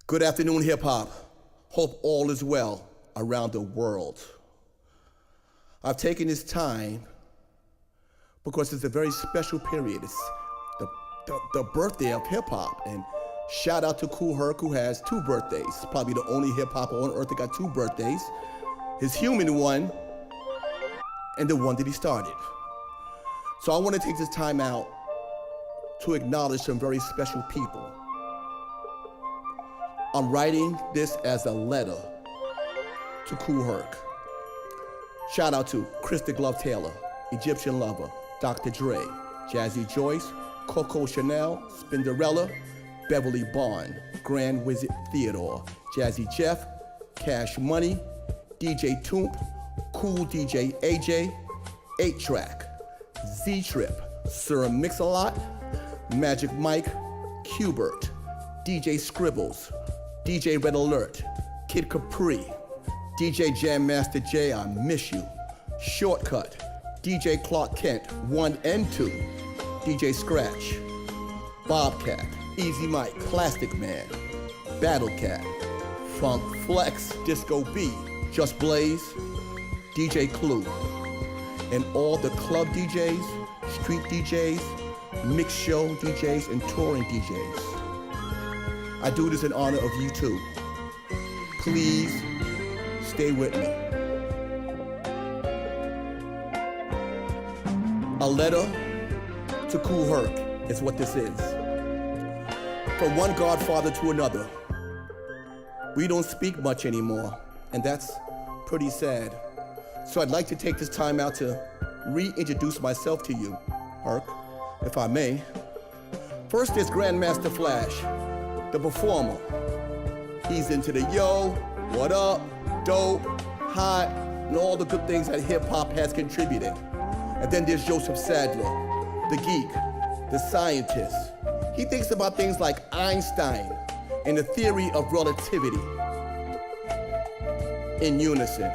Good afternoon, hip hop. Hope all is well around the world. I've taken this time because it's a very special period. It's the birthday of hip hop. And shout out to Kool Herc, who has 2 birthdays. Probably the only hip hopper on earth that got 2 birthdays. His human one and the one that he started. So I want to take this time out to acknowledge some very special people. I'm writing this as a letter to Kool Herc. Shout out to Chris the Glove Taylor, Egyptian Lover, Dr. Dre, Jazzy Joyce, Coco Chanel, Spinderella, Beverly Bond, Grand Wizard Theodore, Jazzy Jeff, Cash Money, DJ Toomp, Cool DJ AJ, 8-Track, Z-Trip, Sir Mix-a-Lot, Magic Mike, Qbert, DJ Scribbles, DJ Red Alert, Kid Capri, DJ Grandmaster J, I Miss You, Shortcut, DJ Clark Kent, 1 and 2, DJ Scratch, Bobcat, Easy Mike, Plastic Man, Battle Cat, Funk Flex, Disco B, Just Blaze, DJ Clue, and all the club DJs, street DJs, mix show DJs, and touring DJs. I do this in honor of you too. Please stay with me. A letter to Kool Herc is what this is. From one godfather to another. We don't speak much anymore, and that's pretty sad. So I'd like to take this time out to reintroduce myself to you, Herc, if I may. First is Grandmaster Flash, the performer. He's into the yo, what up, dope, hot, and all the good things that hip hop has contributed. And then there's Joseph Sadler, the geek, the scientist. He thinks about things like Einstein and the theory of relativity in unison.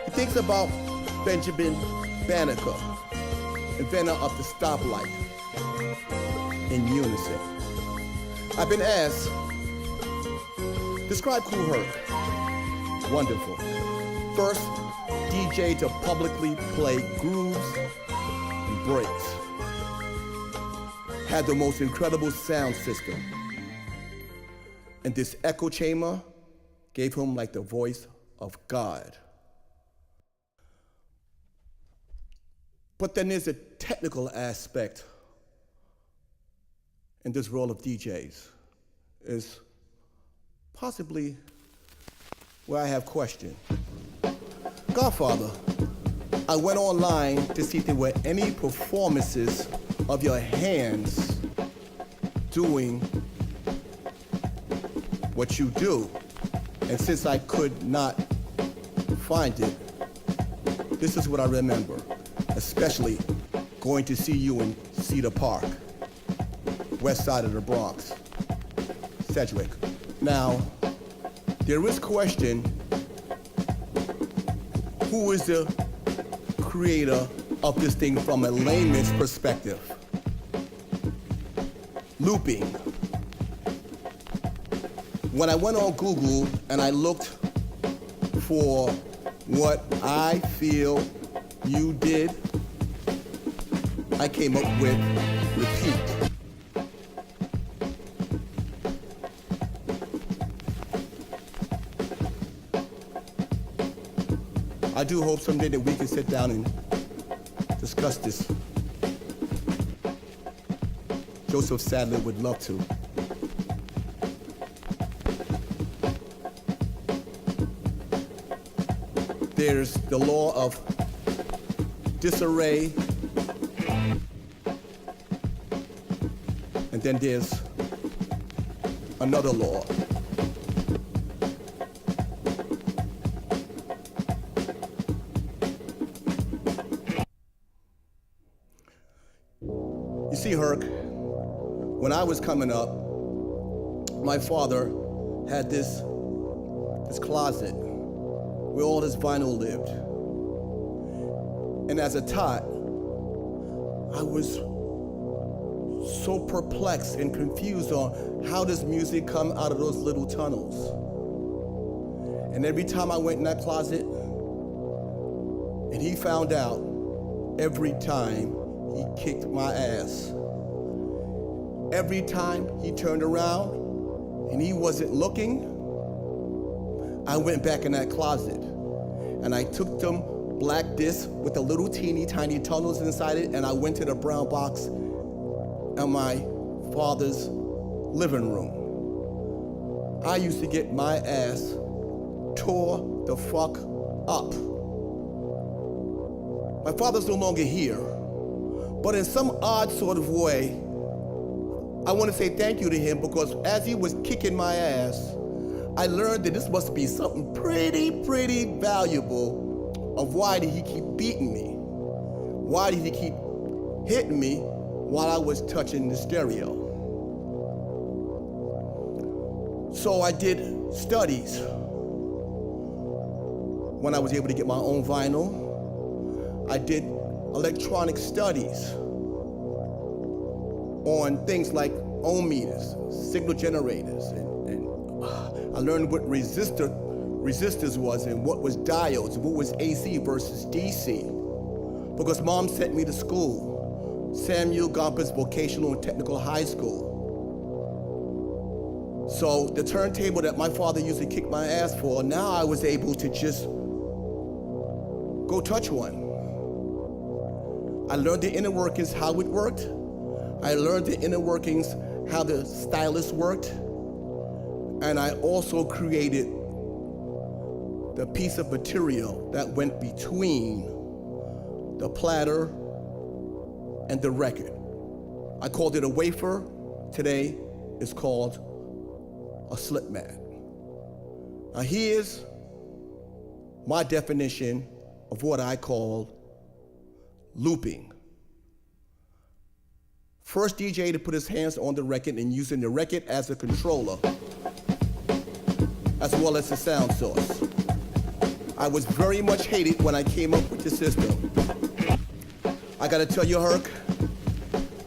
He thinks about Benjamin Banneker, inventor of the stoplight, in unison. I've been asked, describe Kool Herc. Wonderful. First, DJ to publicly play grooves and breaks. Had the most incredible sound system. And this echo chamber gave him like the voice of God. But then there's a technical aspect in this role of DJs, is possibly where I have question. Godfather, I went online to see if there were any performances of your hands doing what you do. And since I could not find it, this is what I remember, especially going to see you in Cedar Park, west side of the Bronx, Sedgwick. Now, there is question, who is the creator of this thing from a layman's perspective? Looping. When I went on Google and I looked for what I feel you did, I came up with repeat. I do hope someday that we can sit down and discuss this. Joseph Sadler would love to. There's the law of disarray, and then there's another law. You see, Herc, when I was coming up, my father had this closet where all his vinyl lived. And as a tot, I was so perplexed and confused on how does music come out of those little tunnels. And every time I went in that closet, and he found out, every time he kicked my ass. Every time he turned around and he wasn't looking, I went back in that closet and I took them black discs with the little teeny tiny tunnels inside it, and I went to the brown box in my father's living room. I used to get my ass tore the fuck up. My father's no longer here, but in some odd sort of way, I want to say thank you to him, because as he was kicking my ass, I learned that this must be something pretty valuable of why did he keep beating me? Why did he keep hitting me while I was touching the stereo? So I did studies. When I was able to get my own vinyl, I did electronic studies on things like ohm meters, signal generators, and I learned what resistors was and what was diodes, and what was AC versus DC. Because mom sent me to school, Samuel Gompers Vocational and Technical High School. So the turntable that my father used to kick my ass for, now I was able to just go touch one. I learned the inner workings, how it worked. I learned the inner workings, how the stylus worked. And I also created the piece of material that went between the platter and the record. I called it a wafer. Today, it's called a slip mat. Now here's my definition of what I call looping. First DJ to put his hands on the record and using the record as a controller, as well as the sound source. I was very much hated when I came up with the system. I gotta tell you, Herc,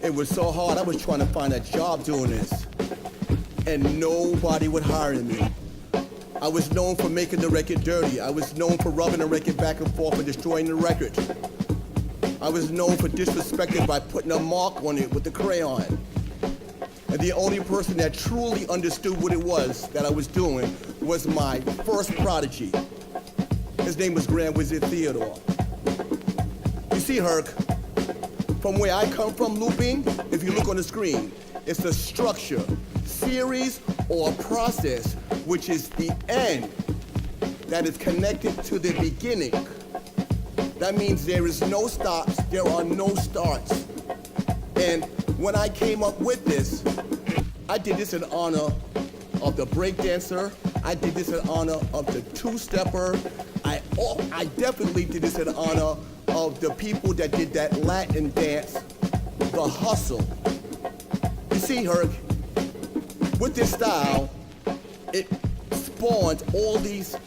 it was so hard. I was trying to find a job doing this, and nobody would hire me. I was known for making the record dirty. I was known for rubbing the record back and forth and destroying the record. I was known for disrespecting by putting a mark on it with the crayon. And the only person that truly understood what it was that I was doing was my first prodigy. His name was Grandmaster Theodore. You see, Herc, from where I come from, looping, if you look on the screen, it's a structure, series, or process, which is the end that is connected to the beginning. That means there is no stops, there are no starts. And when I came up with this, I did this in honor of the breakdancer. I did this in honor of the two-stepper. I definitely did this in honor of the people that did that Latin dance, the hustle. You see, Herc, with this style, it spawned all these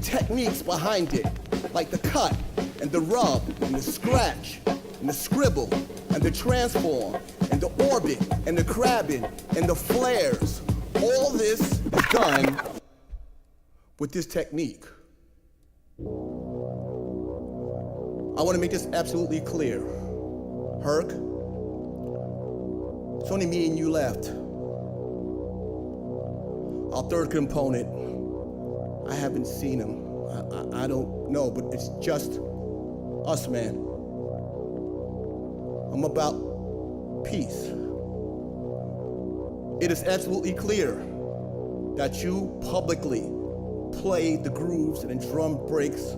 techniques behind it, like the cut, and the rub, and the scratch, and the scribble, and the transform, and the orbit, and the crabbing, and the flares. All this is done with this technique. I want to make this absolutely clear. Herc, it's only me and you left. Our third component, I haven't seen him. I don't know, but it's just us, man. I'm about peace. It is absolutely clear that you publicly played the grooves and drum breaks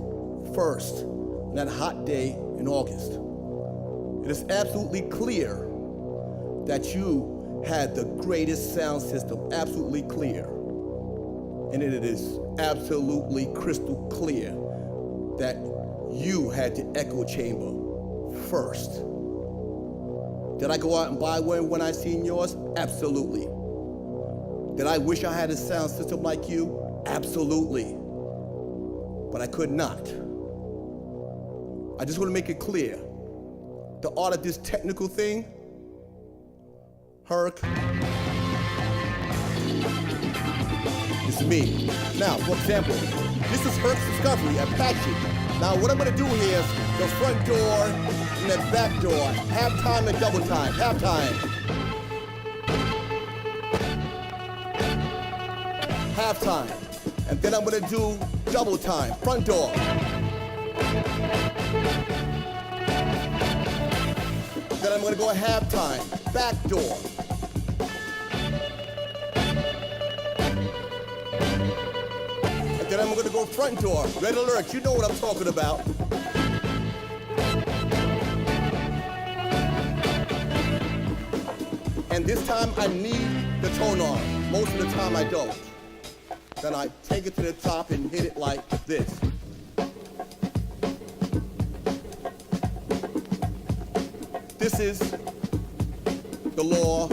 first on that hot day in August. It is absolutely clear that you had the greatest sound system, absolutely clear. And it is absolutely crystal clear that you had the echo chamber first. Did I go out and buy one when I seen yours? Absolutely. Did I wish I had a sound system like you? Absolutely. But I could not. I just want to make it clear. The art of this technical thing Herc. It's me. Now, for example, this is Herc's Discovery, Apache. Now, what I'm gonna do here is the front door and the back door, half time and double time, half time. Half time. And then I'm gonna do double time, front door. Then I'm gonna go half time, back door. And then I'm gonna go front door. Red alert, you know what I'm talking about. And this time I need the tone arm. Most of the time I don't. Then I take it to the top and hit it like this. This is the law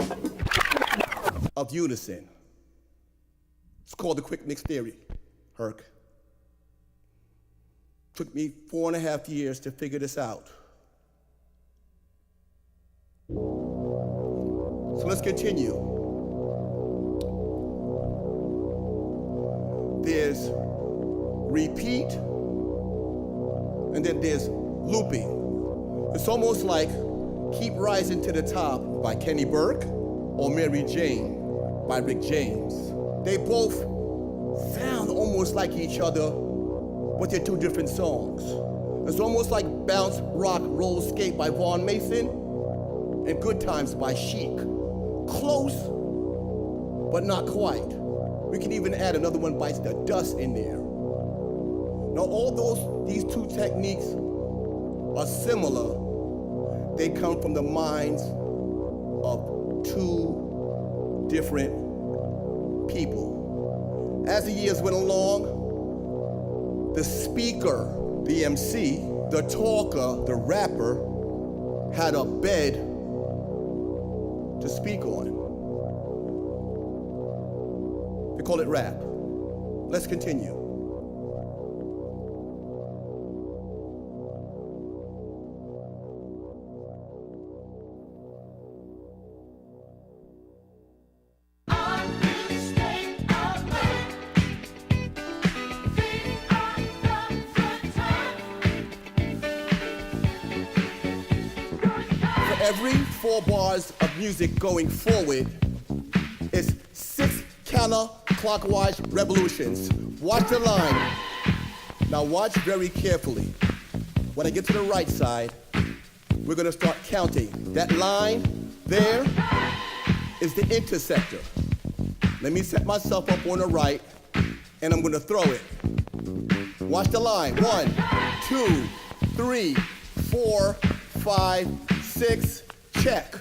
of unison. It's called the quick mix theory, Herc. Took me 4.5 years to figure this out. So let's continue. There's repeat, and then there's looping. It's almost like Keep Rising to the Top by Kenny Burke or Mary Jane by Rick James. They both sound almost like each other, but they're two different songs. It's almost like Bounce, Rock, Roll, Skate by Vaughn Mason and Good Times by Chic. Close, but not quite. We can even add another one Bites the Dust in there. Now these two techniques are similar. They come from the minds of two different people. As the years went along, the speaker, the MC, the talker, the rapper, had a bed to speak on. We call it rap. Let's continue. Every 4 bars of music going forward is 6 counterclockwise revolutions. Watch the line. Now watch very carefully. When I get to the right side, we're gonna start counting. That line there is the intersector. Let me set myself up on the right, and I'm gonna throw it. Watch the line. 1, 2, 3, 4, 5, 6, check.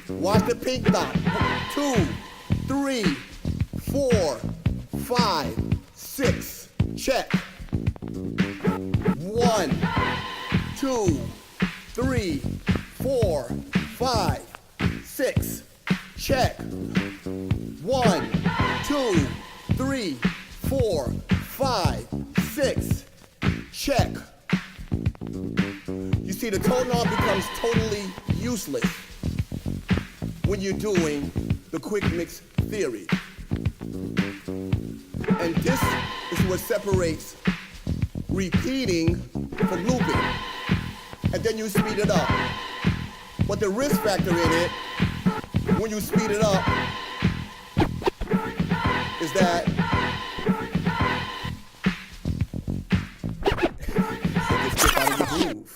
Watch the pink dot. 2, 3, 4, 5, 6, check. 1, 2, 3, 4, 5, 6, check. 1, 2, 3, 4, 5, 6, check. You see, the tone arm becomes totally useless when you're doing the quick mix theory. And this is what separates repeating from looping. And then you speed it up. But the risk factor in it, when you speed it up, is that it gets out of your groove.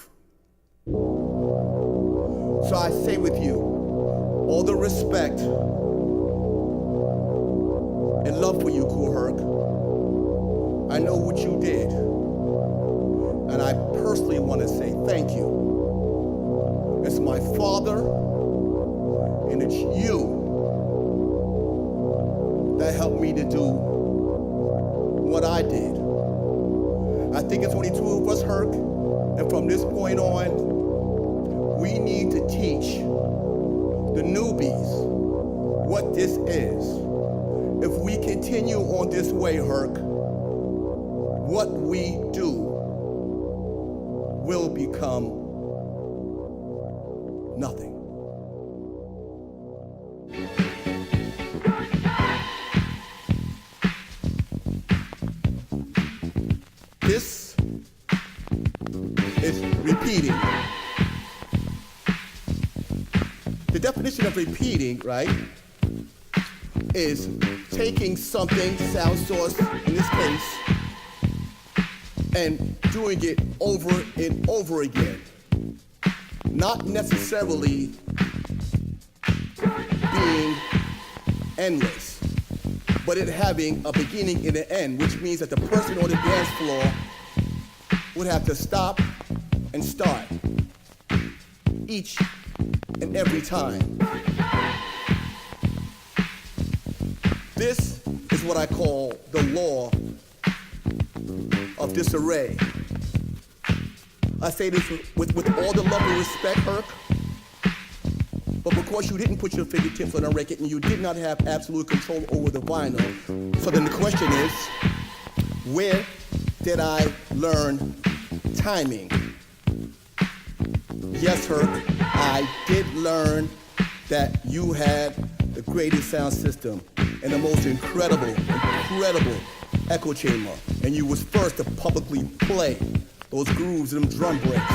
So I say with you, all the respect and love for you, Kool Herc. I know what you did, and I personally want to say thank you. It's my father, and it's you that helped me to do what I did. I think it's only 2 of us, Herc, and from this point on, we need to teach the newbies what this is. If we continue on this way, Herc, what we do will become nothing. The definition of repeating, right, is taking something, sound source in this case, and doing it over and over again. Not necessarily being endless, but it having a beginning and an end, which means that the person on the dance floor would have to stop and start each and every time. This is what I call the law of disarray. I say this with all the love and respect, Herc, but because you didn't put your fingertips on a record and you did not have absolute control over the vinyl, so then the question is, where did I learn timing? Yes, Herc, I did learn that you had the greatest sound system and the most incredible echo chamber, and you was first to publicly play those grooves and them drum breaks.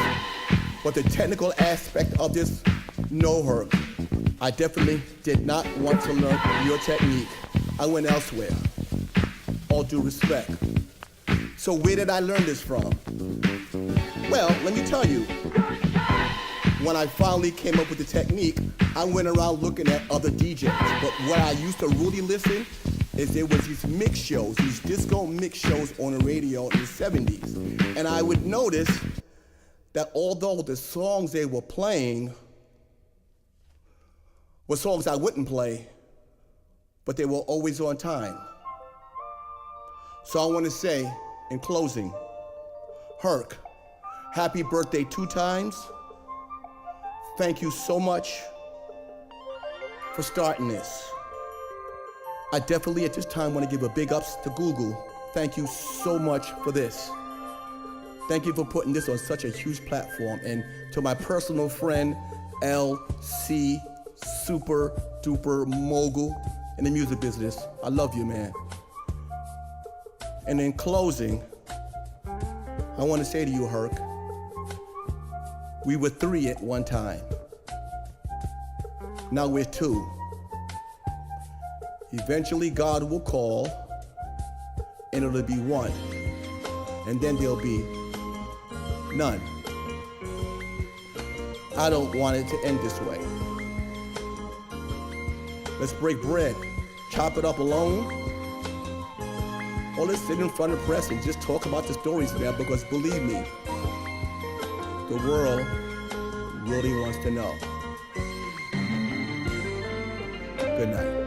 But the technical aspect of this, no, Herc. I definitely did not want to learn your technique. I went elsewhere. All due respect. So where did I learn this from? Well, let me tell you. When I finally came up with the technique, I went around looking at other DJs. But what I used to really listen is there was these mix shows, these disco mix shows on the radio in the 70s. And I would notice that although the songs they were playing were songs I wouldn't play, but they were always on time. So I want to say, in closing, Herc, happy birthday 2 times. Thank you so much for starting this. I definitely at this time want to give a big ups to Google. Thank you so much for this. Thank you for putting this on such a huge platform. And to my personal friend, LC, super duper mogul in the music business, I love you, man. And in closing, I want to say to you, Herc, we were 3 at one time. Now we're 2. Eventually God will call and it'll be 1. And then there'll be none. I don't want it to end this way. Let's break bread, chop it up alone, or let's sit in front of the press and just talk about the stories there, because believe me, the world really wants to know. Good night.